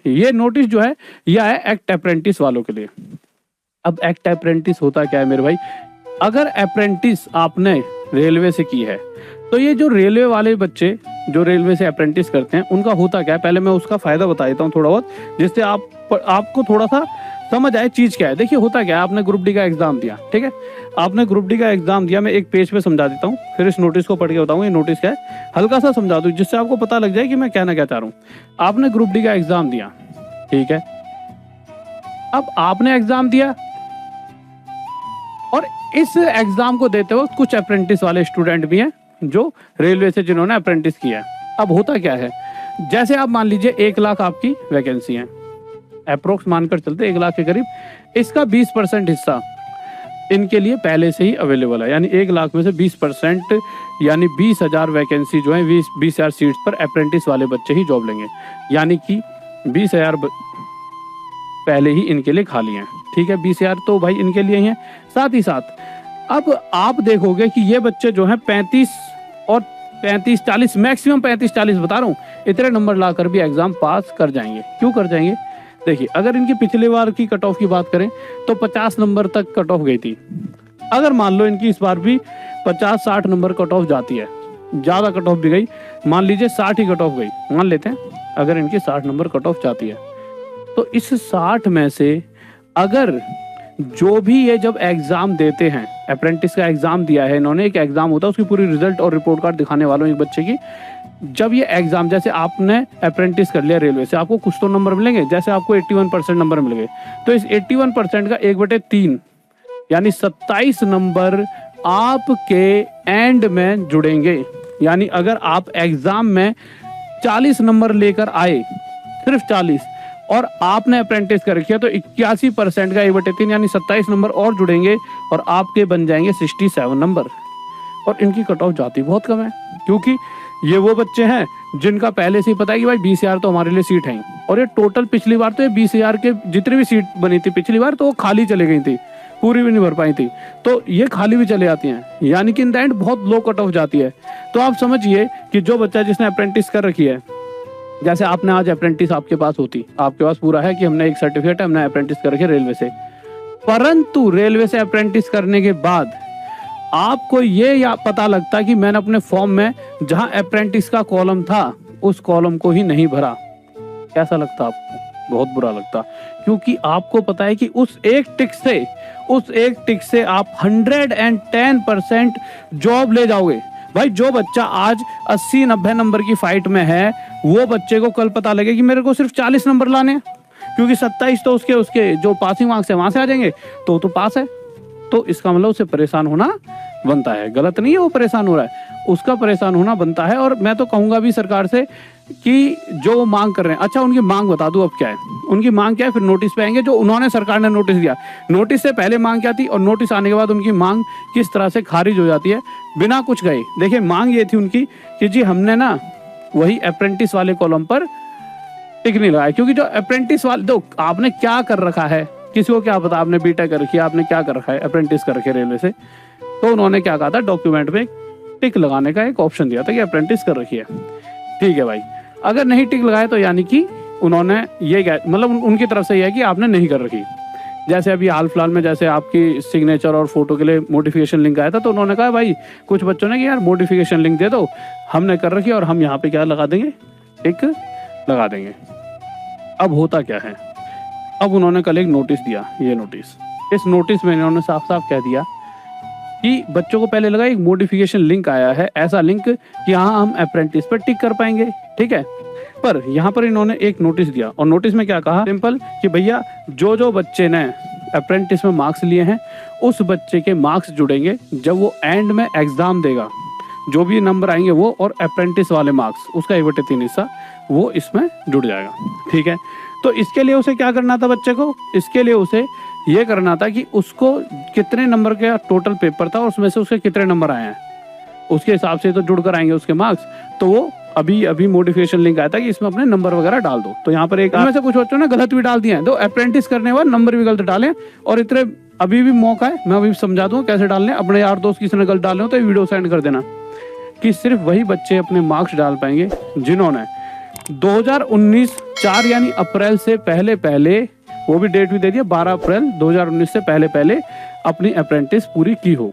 ये नोटिस जो है यह है एक्ट अप्रेंटिस वालों के लिए। अब एक्ट अप्रेंटिस होता क्या है मेरे भाई, अगर अप्रेंटिस आपने रेलवे से की है तो ये जो रेलवे वाले बच्चे जो रेलवे से अप्रेंटिस करते हैं उनका होता क्या है, पहले मैं उसका फायदा बता देता हूँ थोड़ा बहुत, जिससे आपको थोड़ा सा समझ आए चीज क्या है। देखिए होता क्या है, आपने ग्रुप डी का एग्जाम दिया, ठीक है, आपने ग्रुप डी का एग्जाम दिया, मैं एक पेज पे समझा देता हूँ, फिर इस नोटिस को पढ़ के बताऊँ ये नोटिस क्या है, हल्का सा समझा दूँ जिससे आपको पता लग जाए कि मैं कहना क्या चाह रहा हूँ। आपने ग्रुप डी का एग्जाम दिया, ठीक है, अब आपने एग्जाम दिया और इस एग्जाम को देते वक्त कुछ अप्रेंटिस वाले स्टूडेंट भी हैं जो रेलवे से जिन्होंने अप्रेंटिस किया है। अब होता क्या है, जैसे आप मान लीजिए 1 लाख आपकी वैकेंसी है, अप्रोक्स मानकर चलते 1 लाख के करीब, इसका 20% हिस्सा इनके लिए पहले से ही अवेलेबल है, यानी 1 लाख में से 20% यानी 20,000 वैकेंसी जो है 20,000 सीट्स पर अप्रेंटिस वाले बच्चे ही जॉब लेंगे, यानी कि 20,000 पहले ही इनके लिए खाली हैं, ठीक है, 20,000 तो भाई इनके लिए ही हैं। साथ ही साथ अब आप देखोगे कि ये बच्चे जो हैं 35 और 35-40 मैक्सिमम 35-40 बता रहा हूँ, इतने नंबर लाकर भी एग्जाम पास कर जाएंगे। क्यों कर जाएंगे, देखिए अगर इनकी पिछले बार की कट ऑफ की बात करें तो 50 नंबर तक कट ऑफ गई थी, अगर मान लो इनकी इस बार भी 50-60 नंबर कट ऑफ जाती है, ज़्यादा कट ऑफ भी गई, मान लीजिए 60 ही कट ऑफ गई, मान लेते हैं अगर इनकी 60 नंबर कट ऑफ जाती है, तो इस 60 में से अगर जो भी ये जब एग्जाम देते हैं, अप्रेंटिस का एग्जाम दिया है इन्होंने, एक एग्जाम होता है उसकी पूरी रिजल्ट और रिपोर्ट कार्ड दिखाने वालों एक बच्चे की, जब ये एग्जाम, जैसे आपने अप्रेंटिस कर लिया रेलवे से, आपको कुछ तो नंबर मिलेंगे, जैसे आपको 81% नंबर मिल गए, तो इस 81% का 1/3 यानी 27 नंबर आपके एंड में जुड़ेंगे। यानी अगर आप एग्जाम में 40 नंबर लेकर आए, सिर्फ 40, और आपने अप्रेंटिस कर रखी है तो 81% का 1/3 यानी 27 नंबर और जुड़ेंगे और आपके बन जाएंगे 67 नंबर। और इनकी कट ऑफ जाती बहुत कम है, क्योंकि ये वो बच्चे हैं जिनका पहले से ही पता है कि भाई 20,000 तो हमारे लिए सीट है, और ये टोटल पिछली बार तो ये 20,000 के जितनी भी सीट बनी थी पिछली बार तो वो खाली चली गई थी, पूरी भी नहीं भर पाई थी, तो ये खाली भी चले जाती हैं, यानी कि इन द एंड बहुत लो कट ऑफ जाती है। तो आप समझिए कि जो बच्चा जिसने अप्रेंटिस कर रखी है, जैसे आपने आज अप्रेंटिस आपके पास होती, आपके पास पूरा है कि हमने एक सर्टिफिकेट है, हमने अप्रेंटिस कर रखी है रेलवे से, परंतु रेलवे से अप्रेंटिस करने के बाद आपको ये पता लगता कि मैंने अपने फॉर्म में जहां अप्रेंटिस का कॉलम था उस कॉलम को ही नहीं भरा, कैसा लगता आपको? बहुत बुरा लगता, क्योंकि आपको पता है कि उस एक टिक से आप 110% जॉब ले जाओगे। भाई जो बच्चा आज 80-90 नंबर की फाइट में है, वो बच्चे को कल पता लगे कि मेरे को सिर्फ 40 नंबर लाने हैं, क्योंकि 27 तो उसके जो पासिंग मार्क्स है वहां से आ जाएंगे, तो पास है, तो इसका मतलब उसे परेशान होना बनता है। गलत नहीं है वो परेशान हो रहा है, उसका परेशान होना बनता है। और मैं तो कहूंगा भी सरकार से कि जो वो मांग कर रहे हैं, अच्छा उनकी मांग बता दूं अब क्या है, उनकी मांग क्या है, फिर नोटिस पे आएंगे। जो उन्होंने सरकार ने नोटिस दिया, नोटिस से पहले मांग क्या थी और नोटिस आने के बाद उनकी मांग किस तरह से खारिज हो जाती है बिना कुछ गए। देखिए मांग ये थी उनकी कि जी हमने ना वही अप्रेंटिस वाले कॉलम पर टिक नहीं लगाया, क्योंकि जो अप्रेंटिस वाले, तो आपने क्या कर रखा है, किसी को क्या पता, आपने बीटेक कर रखी है, आपने क्या कर रखा है, अप्रेंटिस कर रखे रेलवे से, तो उन्होंने क्या कहा था डॉक्यूमेंट में टिक लगाने का एक ऑप्शन दिया था कि अप्रेंटिस कर रखी है। ठीक है भाई, अगर नहीं टिक लगाया तो यानी कि उन्होंने ये मतलब उनकी तरफ से यह है कि आपने नहीं कर रखी। जैसे अभी हाल फिलहाल में जैसे आपकी सिग्नेचर और फोटो के लिए मोडिफिकेशन लिंक आया था, तो उन्होंने कहा भाई कुछ बच्चों ने कि यार मोडिफिकेशन लिंक दे दो, हमने कर रखी है और हम यहाँ पे क्या लगा देंगे, टिक लगा देंगे। अब होता क्या है, अब उन्होंने कल एक नोटिस दिया, ये नोटिस, इस नोटिस में इन्होंने साफ साफ कह दिया कि बच्चों को पहले लगा एक मोडिफिकेशन लिंक आया है, ऐसा लिंक कि हाँ हम अप्रेंटिस पर टिक कर पाएंगे, ठीक है, पर यहाँ पर इन्होंने एक नोटिस दिया और नोटिस में क्या कहा, सिंपल कि भैया जो बच्चे ने अप्रेंटिस में मार्क्स लिए हैं उस बच्चे के मार्क्स जुड़ेंगे जब वो एंड में एग्जाम देगा, जो भी नंबर आएंगे वो और अप्रेंटिस वाले मार्क्स उसका 1/3 हिस्सा वो इसमें जुड़ जाएगा। ठीक है, तो इसके लिए उसे क्या करना था बच्चे को, इसके लिए उसे ये करना था कि उसको कितने नंबर का टोटल पेपर था और उसमें से उसके कितने नंबर आए हैं, उसके हिसाब से तो जुड़ कर आएंगे उसके मार्क्स। तो वो अभी मोटिवेशन लिंक आया था कि इसमें अपने नंबर वगैरह डाल दो। तो यहाँ पर एक में से कुछ बच्चों ने गलत भी डाल दिए हैं, तो अप्रेंटिस करने के बाद नंबर भी गलत डालें। और इतने अभी भी मौका है, मैं अभी समझा दूँ कैसे डालने। अपने यार दोस्त किसी ने गलत डाले हो तो वीडियो सेंड कर देना कि सिर्फ वही बच्चे अपने मार्क्स डाल पाएंगे जिन्होंने 2019 4 यानी अप्रैल से पहले पहले, वो भी डेट भी दे दिया 12 अप्रैल 2019 से पहले पहले अपनी अप्रेंटिस पूरी की हो।